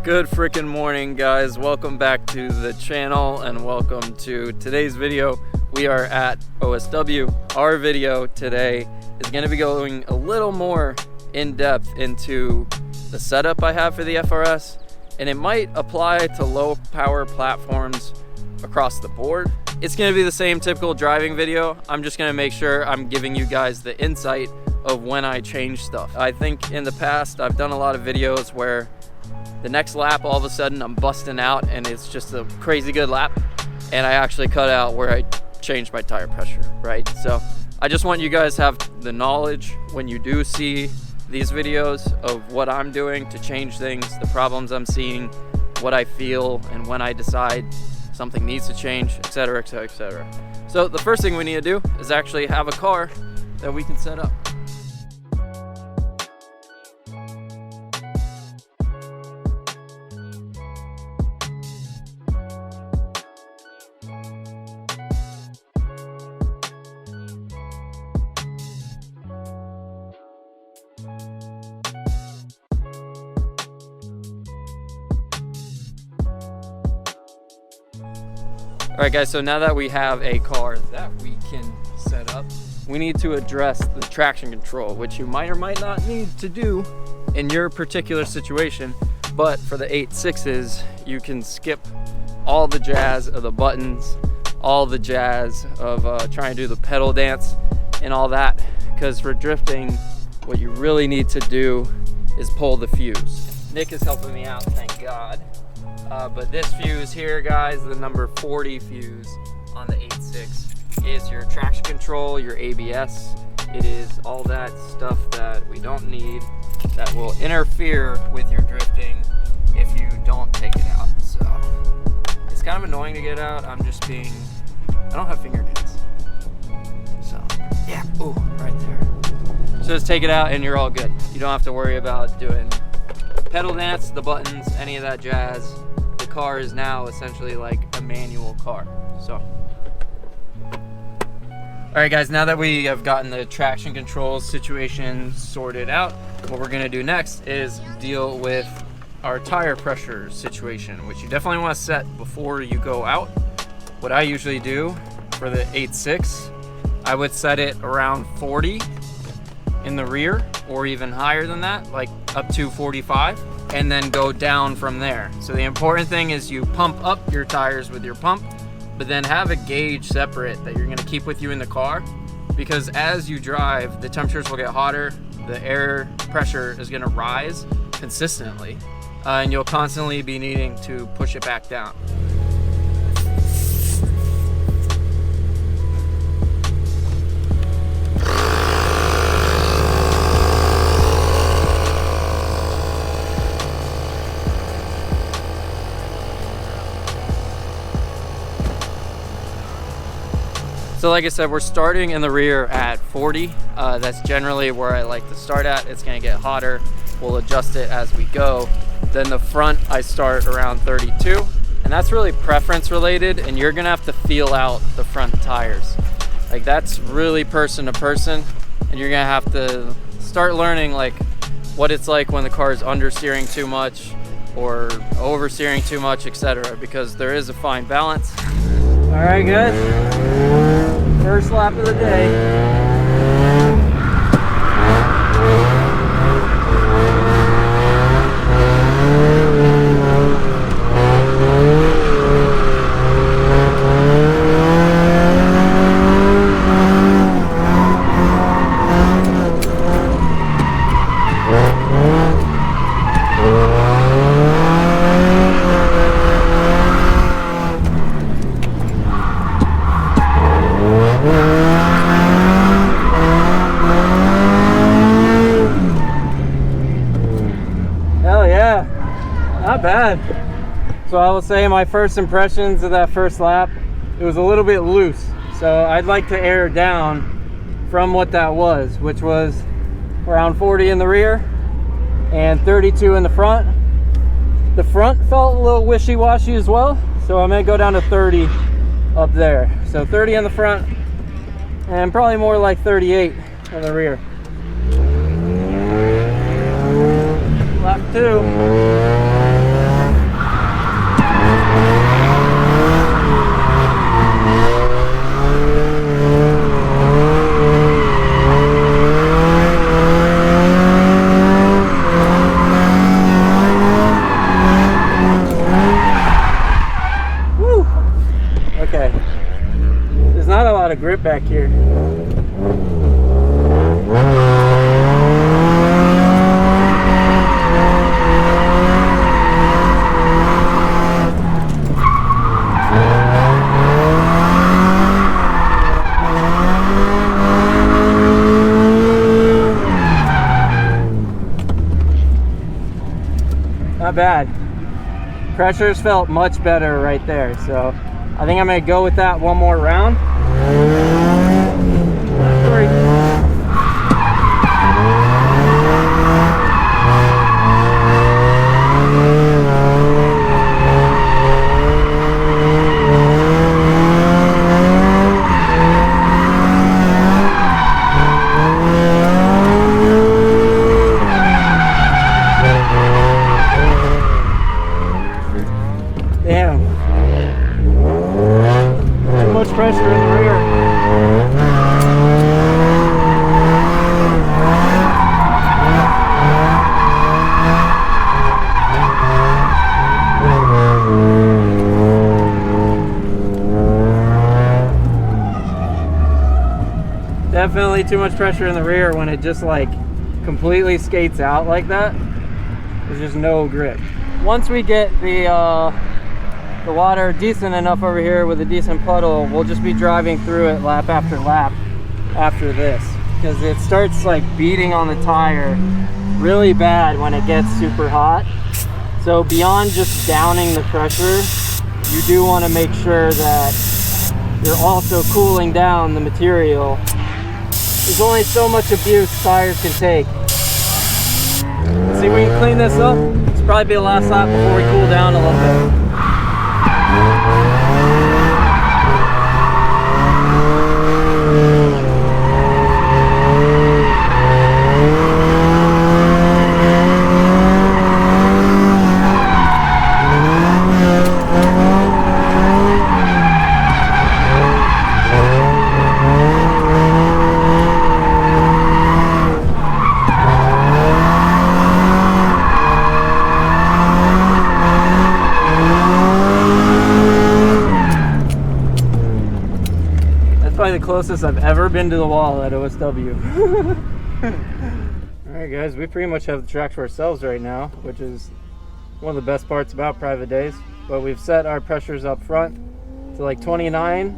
Good freaking morning, guys. Welcome back to the channel and welcome to today's video. We are at OSW. Our video today is going to be going a little more in depth into the setup I have for the FRS, and it might apply to low power platforms across the board. It's going to be the same typical driving video. I'm just going to make sure I'm giving you guys the insight of when I change stuff. I think in the past I've done a lot of videos where the next lap all of a sudden I'm busting out and it's just a crazy good lap, and I actually cut out where I changed my tire pressure, right? So I just want you guys to have the knowledge when you do see these videos of what I'm doing to change things, the problems I'm seeing, what I feel, and when I decide something needs to change, etc., etc., etc. So the first thing we need to do is actually have a car that we can set up. All right, guys, so now that we have a car that we can set up, we need to address the traction control, which you might or might not need to do in your particular situation. But for the 8.6s, you can skip all the jazz of the buttons, all the jazz of trying to do the pedal dance and all that, because for drifting, what you really need to do is pull the fuse. Nick is helping me out, thank God. But this fuse here, guys, the number 40 fuse on the 8.6 is your traction control, your ABS. It is all that stuff that we don't need that will interfere with your drifting if you don't take it out. So it's kind of annoying to get out. I don't have fingernails. So yeah, ooh, right there. So just take it out and you're all good. You don't have to worry about doing pedal dance, the buttons, any of that jazz. The car is now essentially like a manual car. So all right, guys, now that we have gotten the traction control situation sorted out, what we're gonna do next is deal with our tire pressure situation, which you definitely want to set before you go out. What I usually do for the 8.6, I would set it around 40 in the rear, or even higher than that, like up to 45, and then go down from there. So the important thing is you pump up your tires with your pump, but then have a gauge separate that you're gonna keep with you in the car, because as you drive, the temperatures will get hotter, the air pressure is gonna rise consistently, and you'll constantly be needing to push it back down. So like I said, we're starting in the rear at 40. That's generally where I like to start at. It's gonna get hotter. We'll adjust it as we go. Then the front, I start around 32. And that's really preference related, and you're gonna have to feel out the front tires. Like, that's really person to person, and you're gonna have to start learning like what it's like when the car is understeering too much or oversteering too much, etc., because there is a fine balance. All right, guys. First lap of the day. Not bad. So I will say my first impressions of that first lap, it was a little bit loose. So I'd like to air down from what that was, which was around 40 in the rear and 32 in the front. The front felt a little wishy-washy as well, so I'm gonna go down to 30 up there. So 30 in the front and probably more like 38 in the rear. Lap 2. lot of grip back here. Not bad. Pressures felt much better right there, so I think I'm gonna go with that one more round. Damn. Too much pressure in the rear. Definitely too much pressure in the rear when it just like completely skates out like that. There's just no grip. Once we get the water decent enough over here with a decent puddle, we'll just be driving through it lap after lap after this, because it starts like beating on the tire really bad when it gets super hot. So beyond just downing the pressure, you do want to make sure that you're also cooling down the material. There's only so much abuse tires can take. See, we can clean this up. It's probably be the last lap before we cool down a little bit. The closest I've ever been to the wall at OSW. Alright guys, we pretty much have the track to ourselves right now, which is one of the best parts about private days. But we've set our pressures up front to like 29,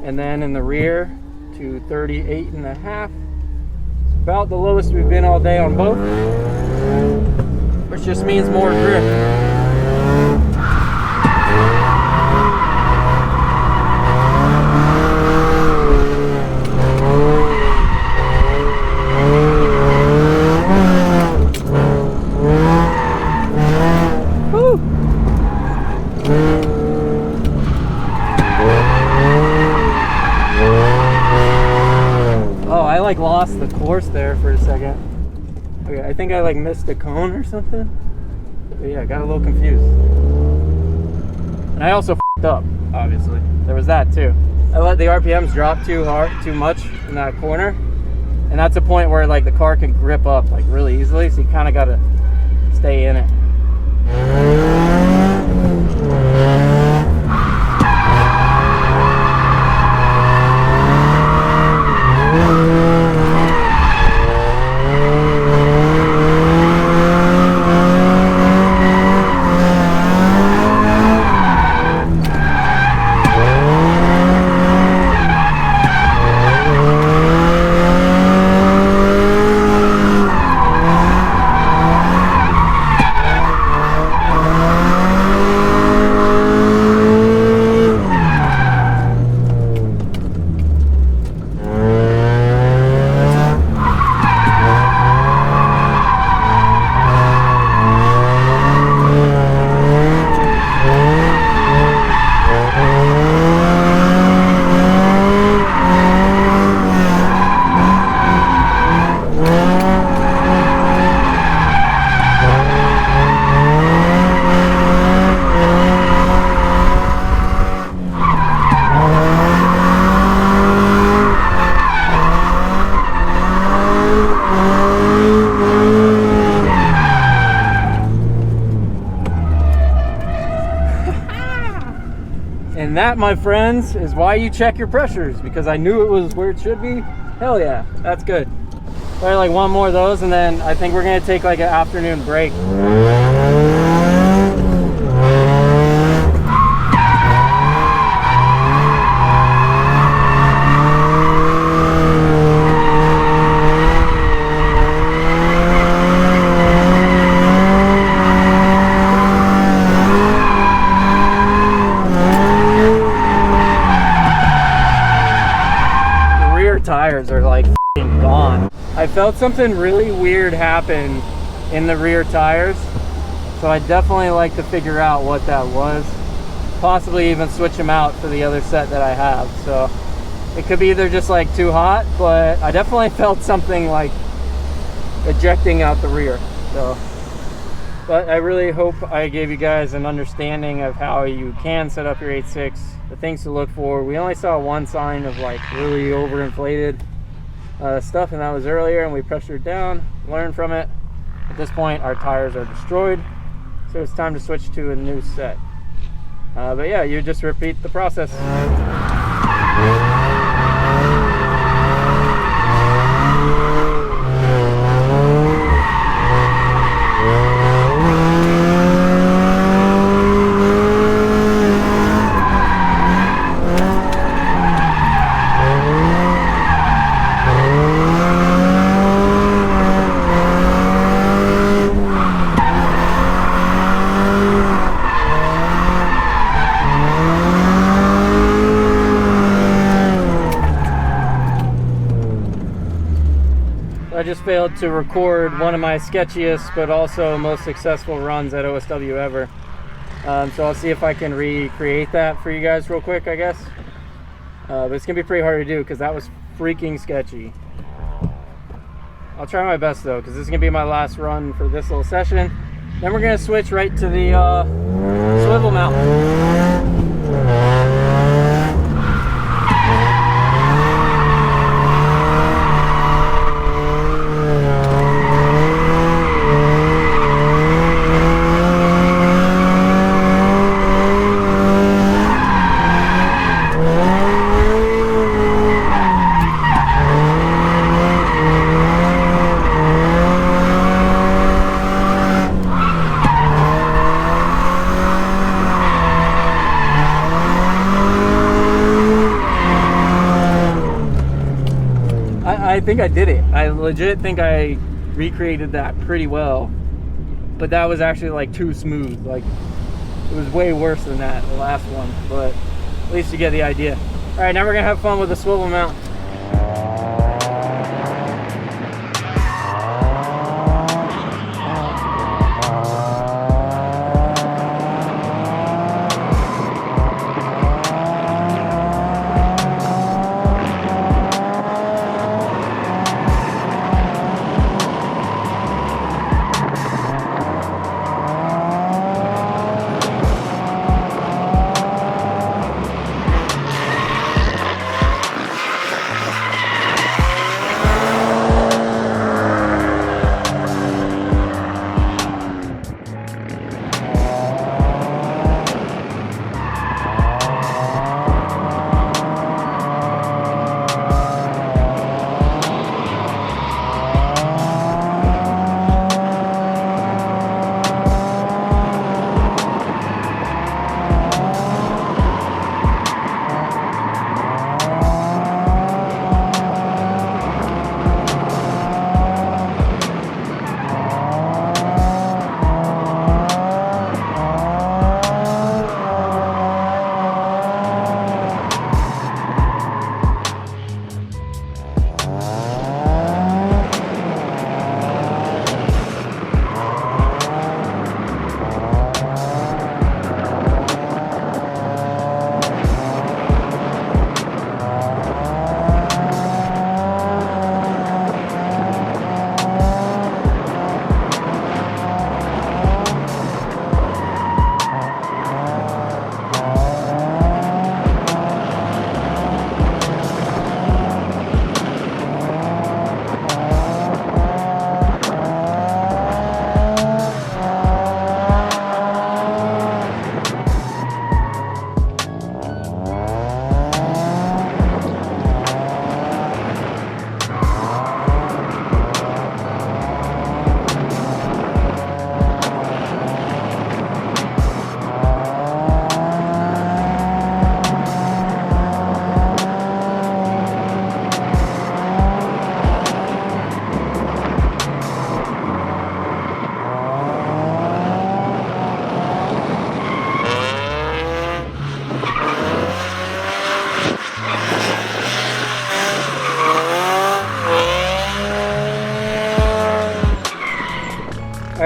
and then in the rear to 38.5. About the lowest we've been all day on both, which just means more grip. Like lost the course there for a second. Okay, I think I like missed a cone or something. But yeah, I got a little confused. And I also f***ed up, obviously. There was that too. I let the RPMs drop too much in that corner. And that's a point where like the car can grip up like really easily, so you kind of got to stay in it. And that, my friends, is why you check your pressures, because I knew it was where it should be. Hell yeah, that's good. Probably like one more of those, and then I think we're gonna take like an afternoon break. Tires are like f***ing gone. I felt something really weird happen in the rear tires, so I definitely like to figure out what that was, possibly even switch them out for the other set that I have. So it could be either just like too hot, but I definitely felt something like ejecting out the rear. So, but I really hope I gave you guys an understanding of how you can set up your 8.6, the things to look for. We only saw one sign of like really overinflated stuff, and that was earlier, and we pressured down, learned from it. At this point, our tires are destroyed, so it's time to switch to a new set. But yeah, you just repeat the process. I just failed to record one of my sketchiest but also most successful runs at OSW ever. So I'll see if I can recreate that for you guys real quick, I guess. But it's gonna be pretty hard to do because that was freaking sketchy. I'll try my best though, because this is gonna be my last run for this little session. Then we're gonna switch right to the swivel mount. I think I did it. I legit think I recreated that pretty well, but that was actually like too smooth. Like it was way worse than that, the last one, but at least you get the idea. All right, now we're gonna have fun with the swivel mount.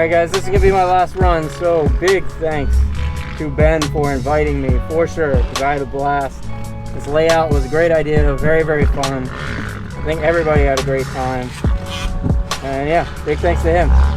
Alright guys, this is gonna be my last run, so big thanks to Ben for inviting me, for sure, because I had a blast. This layout was a great idea, very, very fun. I think everybody had a great time. And yeah, big thanks to him.